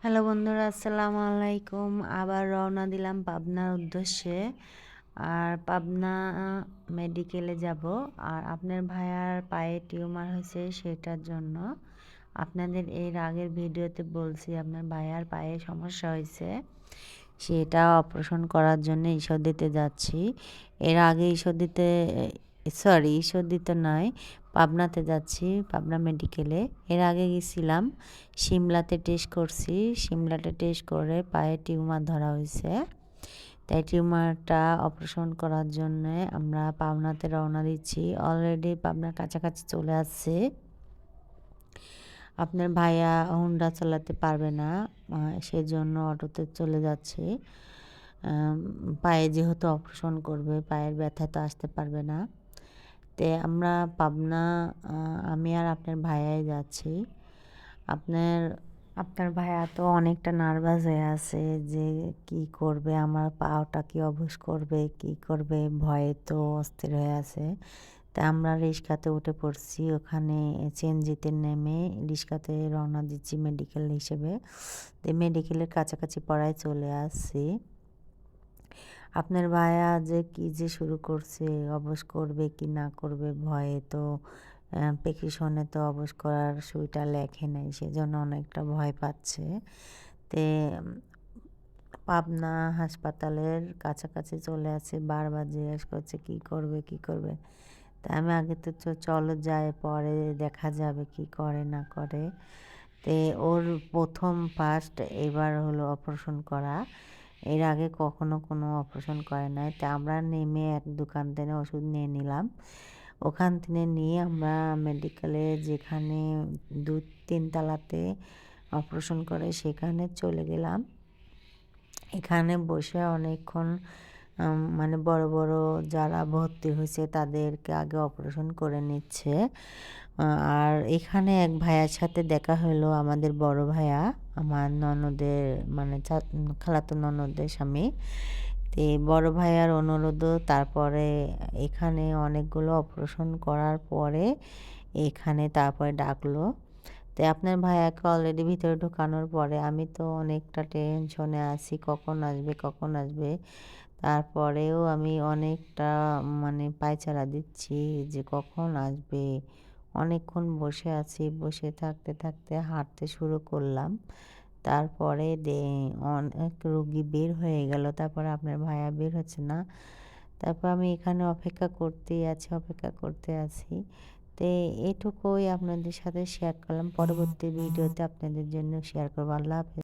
Hello বন্ধুরা, আসসালামু আলাইকুম। আবার রওনা দিলাম পাবনার উদ্দেশ্যে। আর পাবনা মেডিকেলে যাব। আর আপনার ভাইয়ার পায়ে টিউমার হয়েছে, সেটার জন্য আপনাদের এর আগের ভিডিওতে বলছি আপনার ভাইয়ার পায়ে সমস্যা হয়েছে, সেটা অপারেশন করার জন্য ঈশ্বরদীতে যাচ্ছি। এর আগে ঈশ্বরদীতে নয়, পাবনাতে যাচ্ছি, পাবনা মেডিকেলে। এর আগে গেছিলাম সিমলাতে, টেস্ট করছি। সিমলাতে টেস্ট করে পায়ে টিউমার ধরা হয়েছে, তাই টিউমারটা অপারেশন করার জন্যে আমরা পাবনাতে রওনা দিচ্ছি। অলরেডি পাবনার কাছাকাছি চলে আসছে। আপনার ভাইয়া হুন্ডা চালাতে পারবে না, সেজন্য অটোতে চলে যাচ্ছে। পায়ে যেহেতু অপারেশন করবে, পায়ের ব্যথা তো আসতে পারবে না। তে আমরা পাবনা, আমি আর আপনার ভাইয়াই যাচ্ছি। আপনার আপনার ভাইয়া তো অনেকটা নার্ভাস হয়ে আছে যে কি করবে, আমার পাওটা কি অবশ করবে, কি করবে, ভয়ে তো অস্থির হয়ে আছে। তা আমরা রিক্সাতে উঠে পড়ছি, ওখানে চেনজিতে নেমে রিক্সাতে রওনা দিচ্ছি মেডিকেল হিসেবে। তো মেডিকেলের কাছাকাছি পড়ায় চলে আসছি। আপনার ভাইয়া যে কি যে শুরু করছে, অবশ করবে কি না করবে ভয়ে তো, প্রেসক্রিপশনে তো অবশ করার সুইটা লেখে নাই, সেজন্য অনেকটা ভয় পাচ্ছে। তে পাবনা হাসপাতালের কাছাকাছি চলে আসে, বারবার জিজ্ঞেস করছে কি করবে কি করবে। তা আমি আগে তো চলো যাই, পরে দেখা যাবে কি করে না করে। তে ওর প্রথম ফার্স্ট এবার হলো অপারেশন করা, এর আগে কখনো কোনো অপারেশন করে নাই। তা আমরা নেমে এক দোকান থেকে ওষুধ নিয়ে নিলাম। ওখান থেকে নিয়ে আমরা মেডিকেলে, যেখানে 2-3 তলাতে অপারেশন করে, সেখানে চলে গেলাম। এখানে বসে অনেকক্ষণ মানে বড় বড় যারা ভর্তি হয়েছে তাদেরকে আগে অপারেশন করে নিচ্ছে। আর এখানে এক ভাইয়ার সাথে দেখা হলো, আমাদের বড় ভাইয়া, আমার ননদের মানে খালাতো ননদের স্বামী। তো বড় ভাইয়ার অনুরোধও, তারপরে এখানে অনেকগুলো অপারেশন করার পরে এখানে তারপরে ডাকলো। তো আপনার ভাইয়াকে অলরেডি ভিতরে ঢোকানোর পরে আমি তো অনেকটা টেনশনে আছি, কখন আসবে কখন আসবে। তারপরেও আমি অনেকটা মানে পায়চারা দিচ্ছি যে কখন আসবে। অনেকক্ষণ বসে আছি, বসে থাকতে থাকতে হাঁটতে শুরু করলাম। তারপরে অনেক রোগী বের হয়ে গেল, তারপরে আপনার ভাইয়া বের হচ্ছে না। তারপর আমি এখানে অপেক্ষা করতে আছি। তো এটুকুই আপনাদের সাথে শেয়ার করলাম। পরবর্তী ভিডিওতে আপনাদের জন্য শেয়ার করবো। আল্লাহ হাফেজ।